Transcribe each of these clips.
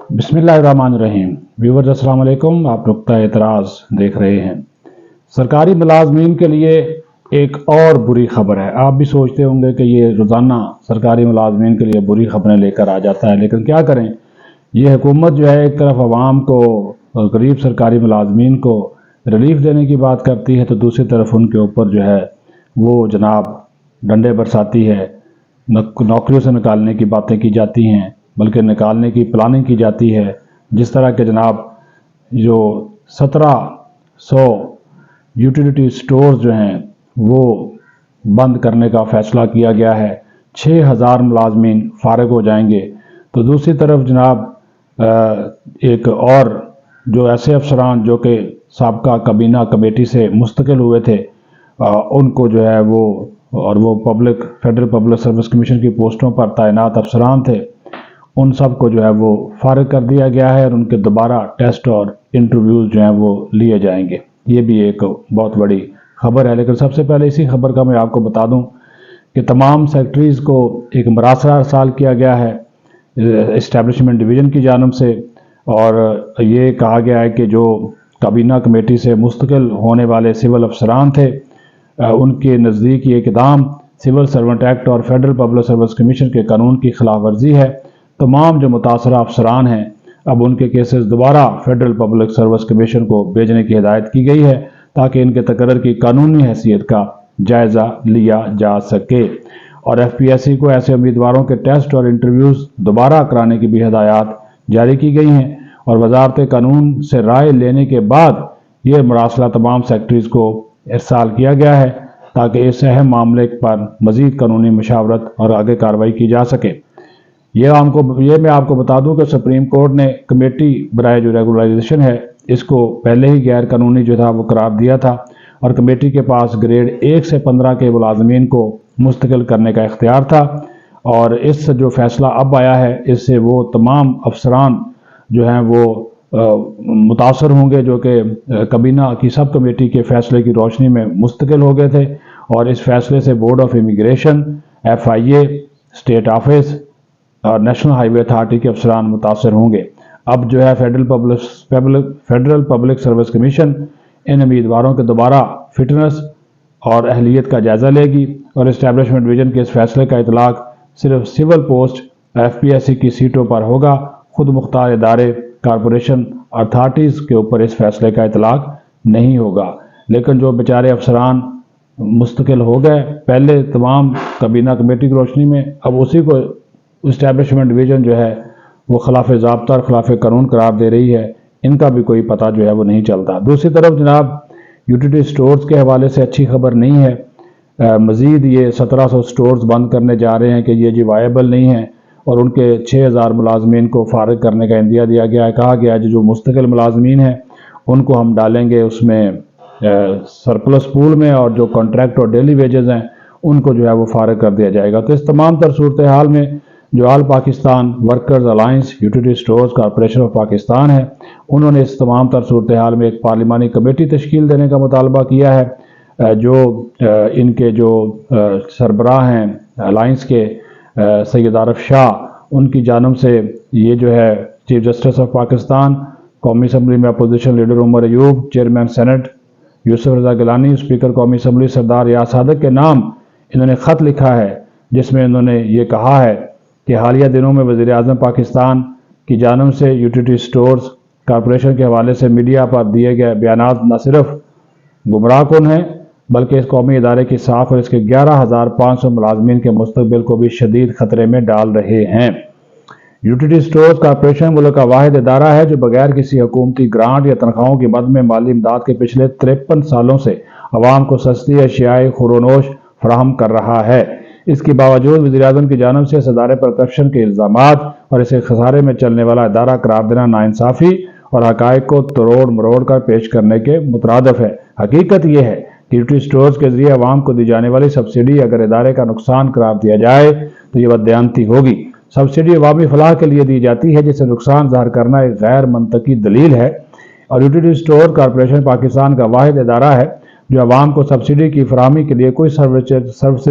बिस्मिल्लाहिर्रहमानिर्रहीम। व्यूवर्स अस्सलाम वालेकुम। आप नुक्ता एतराज़ देख रहे हैं। सरकारी मुलाजमीन के लिए एक और बुरी खबर है। आप भी सोचते होंगे कि ये रोज़ाना सरकारी मुलाजमीन के लिए बुरी खबरें लेकर आ जाता है, लेकिन क्या करें, ये हुकूमत जो है एक तरफ आवाम को और गरीब सरकारी मुलाजमीन को रिलीफ देने की बात करती है, तो दूसरी तरफ उनके ऊपर जो है वो जनाब डंडे बरसाती है। नौकरियों से निकालने की बातें की जाती हैं, बल्कि निकालने की प्लानिंग की जाती है। जिस तरह के जनाब जो 1700 यूटिलिटी स्टोर्स जो हैं वो बंद करने का फ़ैसला किया गया है, 6000 मुलाजमीन फारिग हो जाएंगे। तो दूसरी तरफ जनाब एक और जो ऐसे अफसरान जो कि साबका काबीना कमेटी से मुस्तकिल हुए थे, उनको जो है वो फेडरल पब्लिक सर्विस कमीशन की पोस्टों पर तैनात अफसरान थे, उन सब को जो है वो फारिग कर दिया गया है और उनके दोबारा टेस्ट और इंटरव्यूज़ जो हैं वो लिए जाएंगे। ये भी एक बहुत बड़ी खबर है। लेकिन सबसे पहले इसी खबर का मैं आपको बता दूं कि तमाम सेक्रेटरीज़ को एक मरासला अरसाल किया गया है इस्टेब्लिशमेंट डिवीज़न की जानब से, और ये कहा गया है कि जो काबीना कमेटी से मुस्तकिल होने वाले सिविल अफसरान थे, उनके नज़दीक ये इक़दाम सिविल सर्वेंट एक्ट और फेडरल पब्लिक सर्विस कमीशन के कानून की खिलाफ वर्जी है। तमाम जो मुतासरा अफसरान हैं, अब उनके केसेस दोबारा फेडरल पब्लिक सर्विस कमीशन को भेजने की हिदायत की गई है, ताकि इनके तकर्रर की कानूनी हैसियत का जायज़ा लिया जा सके। और FPSC को ऐसे उम्मीदवारों के टेस्ट और इंटरव्यूज़ दोबारा कराने की भी हिदायत जारी की गई हैं, और वजारत कानून से राय लेने के बाद ये मरासला तमाम सेक्रेटरीज़ को इरसाल किया गया है, ताकि इस अहम मामले पर मज़ीद कानूनी मशावरत और आगे कार्रवाई की जा सके। ये मैं आपको बता दूं कि सुप्रीम कोर्ट ने कमेटी बराए जो रेगुलराइजेशन है, इसको पहले ही गैर कानूनी जो था वो करार दिया था, और कमेटी के पास ग्रेड 1 से 15 के मुलाजमीन को मुस्तकिल करने का इख्तियार था। और इस जो फैसला अब आया है, इससे वो तमाम अफसरान जो हैं वो मुतासर होंगे जो कि काबीना की सब कमेटी के फैसले की रोशनी में मुस्तकिल हो गए थे, और इस फैसले से board of immigration, FIA, state office और नेशनल हाईवे अथॉरिटी के अफसरान मुतासर होंगे। अब जो है फेडरल पब्लिक सर्विस कमीशन इन उम्मीदवारों के दोबारा फिटनेस और अहलियत का जायज़ा लेगी, और इस्टेब्लिशमेंट डिवीज़न के इस फैसले का इतलाक सिर्फ सिविल पोस्ट FPSC की सीटों पर होगा। खुद मुख्तार इदारे, कॉरपोरेशन, अथॉरिटीज़ के ऊपर इस फैसले का इतलाक नहीं होगा। लेकिन जो बेचारे अफसरान मुस्तकिल हो गए पहले तमाम काबीना कमेटी की रोशनी में, अब उसी को इस्टेब्लिशमेंट डिवीज़न जो है वो खिलाफ ज़ाब्ता और खिलाफ कानून करार दे रही है, इनका भी कोई पता जो है वो नहीं चलता। दूसरी तरफ जनाब यूटिलिटी स्टोर्स के हवाले से अच्छी खबर नहीं है। मज़ीद ये 1700 स्टोर्स बंद करने जा रहे हैं कि ये जी वायबल नहीं है, और उनके 6000 मुलाजमीन को फारिग करने का इंदिया दिया गया है। कहा गया है जो मुस्तकिल मुलाजमीन हैं उनको हम डालेंगे उसमें सरप्लस पूल में, और जो कॉन्ट्रैक्ट और डेली वेजेस हैं उनको जो है वो फारिग कर दिया जाएगा। तो इस तमाम तर सूरत हाल में जो all Pakistan workers alliance utility stores corporation of Pakistan है, उन्होंने इस तमाम तर सूरत हाल में एक पार्लिमानी कमेटी तश्कील देने का मुतालबा किया है। जो इनके जो सरबराह हैं अलायंस के सैयद आरिफ शाह, उनकी जानब से ये जो है चीफ जस्टिस ऑफ पाकिस्तान, कौमी असम्बली में opposition leader Omar Ayub, chairman senate Yusuf Raza Gilani, speaker कौमी असम्बली सरदार रियाज सादक के नाम इन्होंने ख़त लिखा है, जिसमें इन्होंने ये कहा है कि हालिया दिनों में वज़ीर आज़म पाकिस्तान की जानब से यूटिलिटी स्टोर्स कॉरपोरेशन के हवाले से मीडिया पर दिए गए बयानात न सिर्फ गुमराहकुन हैं, बल्कि इस कौमी इदारे की साख और इसके 11500 मुलाजमीन के मुस्तकबिल को भी शदीद खतरे में डाल रहे हैं। यूटिलिटी स्टोर्स कॉरपोरेशन मुल्क का वाहिद इदारा है जो बगैर किसी हुकूमती ग्रांट या तनख्वाहों के मद में माली इमदाद के पिछले 53 सालों से अवाम को सस्ती अशियाई खुरोनोश फराहम कर रहा है। इसके बावजूद वज़ीर-ए-आज़म की जानब से इस इदारे पर करप्शन के इल्ज़ामात और इसे खसारे में चलने वाला इदारा करार देना नाइंसाफ़ी और हक़ाइक़ को तोड़ मरोड़ कर पेश करने के मुतरादिफ है। हकीकत यह है कि यूटिलिटी स्टोर्स के जरिए अवाम को दी जाने वाली सब्सिडी अगर इदारे का नुकसान करार दिया जाए तो ये बददियानती होगी। सब्सिडी अवामी फलाह के लिए दी जाती है, जिसे नुकसान ज़ाहिर करना एक गैर मंतकी दलील है, और यूटिलिटी स्टोर कॉरपोरेशन पाकिस्तान का वाहिद इदारा है जो अवाम को सब्सिडी की फराहमी के लिए कोई सर्विस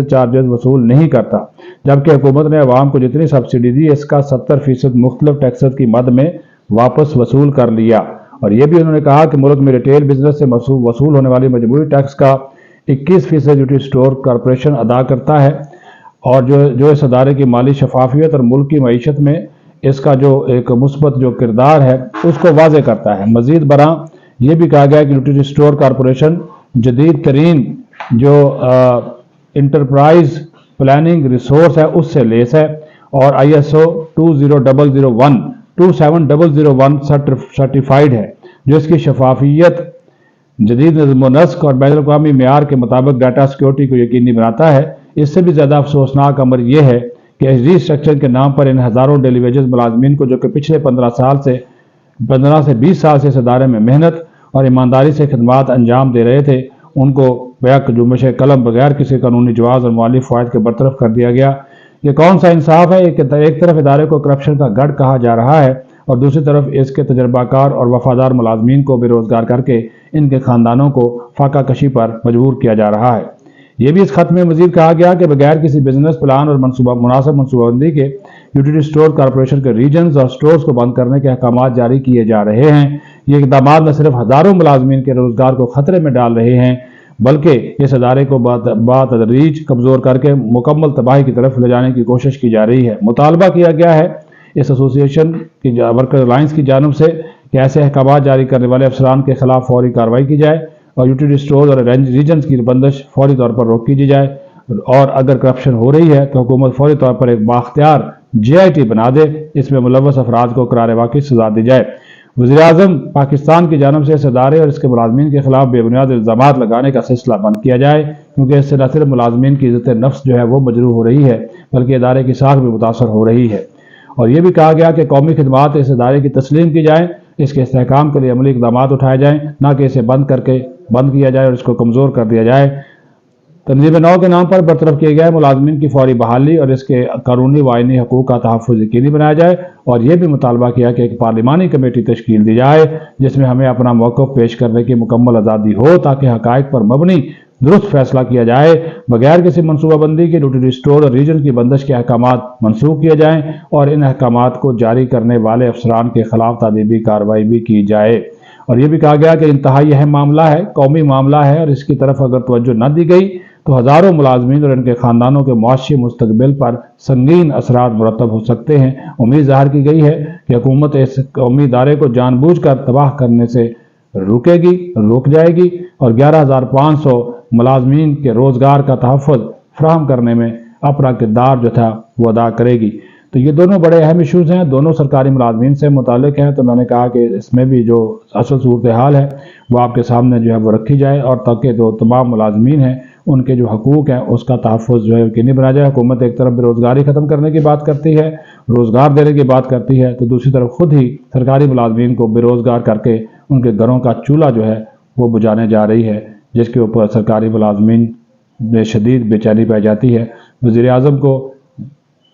चार्जेस वसूल नहीं करता, जबकि हुकूमत ने अवाम को जितनी सब्सिडी दी इसका 70% मुख्तलिफ टैक्सेस की मद में वापस वसूल कर लिया। और ये भी उन्होंने कहा कि मुल्क में रिटेल बिजनेस से वसूल होने वाली मजमूरी टैक्स का 21% ड्यूटी स्टोर कॉरपोरेशन अदा करता है, और जो इस अदारे की माली शफाफियत और मुल्क की मईशत में इसका जो एक मुस्बत जो किरदार है उसको वाज़े करता है। मज़ीद बरां ये भी कहा गया कि ड्यूटी स्टोर कॉरपोरेशन जदीद तरीन जो इंटरप्राइज प्लानिंग रिसोर्स है उससे लेस है, और ISO 27001 सर्टिफाइड है, जो इसकी शफाफियत, जदीद नस्क और बैनुल अक़वामी मेयार के मुताबिक डाटा सिक्योरिटी को यकीनी बनाता है। इससे भी ज़्यादा अफसोसनाक अमर यह है कि रीस्ट्रक्चर के नाम पर इन हज़ारों डेली वेजेस मुलाजमीन को, जो कि पिछले 15 से 20 साल से इस अदारे में मेहनत और ईमानदारी से खिदमात अंजाम दे रहे थे, उनको बैक जुम्बश कलम बगैर किसी कानूनी जवाज़ और माली फ़वाइद के बरतरफ कर दिया गया। ये कौन सा इंसाफ है? एक तरफ इदारे को करप्शन का गढ़ कहा जा रहा है और दूसरी तरफ इसके तजर्बाकार और वफादार मुलाजमीन को बेरोज़गार करके इनके ख़ानदानों को फाका कशी पर मजबूर किया जा रहा है। ये भी इस खत में मजीद कहा गया कि बगैर किसी बिजनेस प्लान और मुनासिब मनसूबाबंदी के यूटिलिटी स्टोर कॉरपोरेशन के रीजन्स और स्टोर्स को बंद करने के अहकाम जारी किए जा रहे हैं। ये इक़दाम न सिर्फ हज़ारों मुलाजमीन के रोज़गार को ख़तरे में डाल रहे हैं, बल्कि इस अदारे को बातदरीज कमज़ोर करके मुकम्मल तबाही की तरफ ले जाने की कोशिश की जा रही है। मुतालबा किया गया है इस एसोसिएशन की वर्कर अलायंस की जानिब से कि ऐसे अहकाम जारी करने वाले अफसरान के खिलाफ फौरी कार्रवाई की जाए और यूटिलिटी स्टोर और रीजन्स की बंदिश फौरी तौर पर रोक दी जाए, और अगर करप्शन हो रही है तो हुकूमत फौरी तौर पर एक बाख्तियार JIT बना दे, इसमें मुलव्वस अफराद को करार वाक़ई सजा दी जाए। वज़ीर-ए-आज़म पाकिस्तान की जानिब से इस अदारे और इसके मुलाजमीन के खिलाफ बेबुनियाद इल्ज़ामात लगाने का सिलसिला बंद किया जाए, क्योंकि इससे न सिर्फ मुलाजमीन की इज़्ज़त नफ्स जो है वो मजरूह हो रही है, बल्कि इदारे की साख भी मुतासर हो रही है। और ये भी कहा गया कि कौमी खिदमात इस इदारे की तस्लीम की जाए, इसके इस्तेहकाम के लिए अमली इक़दाम उठाए जाएँ, ना कि इसे बंद किया जाए और इसको कमज़ोर कर दिया जाए। तंजीम नौ के नाम पर बरतरफ किए गए मुलाजमीन की फौरी बहाली और इसके कानूनी व आईनी हकूक़ का तहफ़्फ़ुज़ यकीनी बनाया जाए, और यह भी मुतालबा किया कि एक पार्लिमानी कमेटी तश्कील दी जाए जिसमें हमें अपना मौक़िफ़ पेश करने की मुकम्मल आज़ादी हो, ताकि हक़ाइक़ पर मबनी दुरुस्त फैसला किया जाए। बगैर किसी मनसूबाबंदी के ड्यूटी स्टोर और रीजन की बंदिश के अहकामात मनसूख किए जाएँ और इन अहकामात को जारी करने वाले अफसरान के खिलाफ तादीबी कार्रवाई भी की जाए। और यह भी कहा गया कि इंतहाई अहम मामला है, कौमी मामला है, और इसकी तरफ अगर तवज्जो न दी गई तो हज़ारों मुलाजमीन और इनके ख़ानदानों के मुआशी मुस्तकबिल पर संगीन असरात मुरतब हो सकते हैं। उम्मीद ज़ाहिर की गई है कि हुकूमत इस कौमी इदारे को जानबूझकर तबाह करने से रुक जाएगी और 11,500 मुलाजमीन के रोज़गार का तहफ़्फ़ुज़ फराहम करने में अपना किरदार जो था वो अदा करेगी। तो ये दोनों बड़े अहम इशूज़ हैं, दोनों सरकारी मुलाजमीन से मुताल्लिक़ हैं। तो मैंने कहा कि इसमें भी जो असल सूरत हाल है वो आपके सामने जो है वो रखी जाए, और ताकि जो तमाम मुलाजमीन हैं उनके जो हकूक़ हैं उसका तहफ़्फ़ुज़ जो है यकीनी बनाया जाए। हुकूमत एक तरफ बेरोज़गारी ख़त्म करने की बात करती है, रोज़गार देने की बात करती है, तो दूसरी तरफ खुद ही सरकारी मुलाजमीन को बेरोज़गार करके उनके घरों का चूल्हा जो है वो बुझाने जा रही है, जिसके ऊपर सरकारी मुलाजमीन में शदीद बेचैनी पाई जाती है। वज़ीर-ए-आज़म को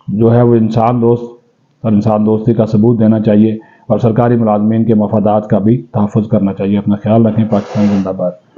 जो है वो इंसान दोस्त और इंसान दोस्ती का सबूत देना चाहिए और सरकारी मुलाजमीन के मफादात का भी तहफ़्फ़ुज़ करना चाहिए। अपना ख्याल रखें। पाकिस्तान जिंदाबाद।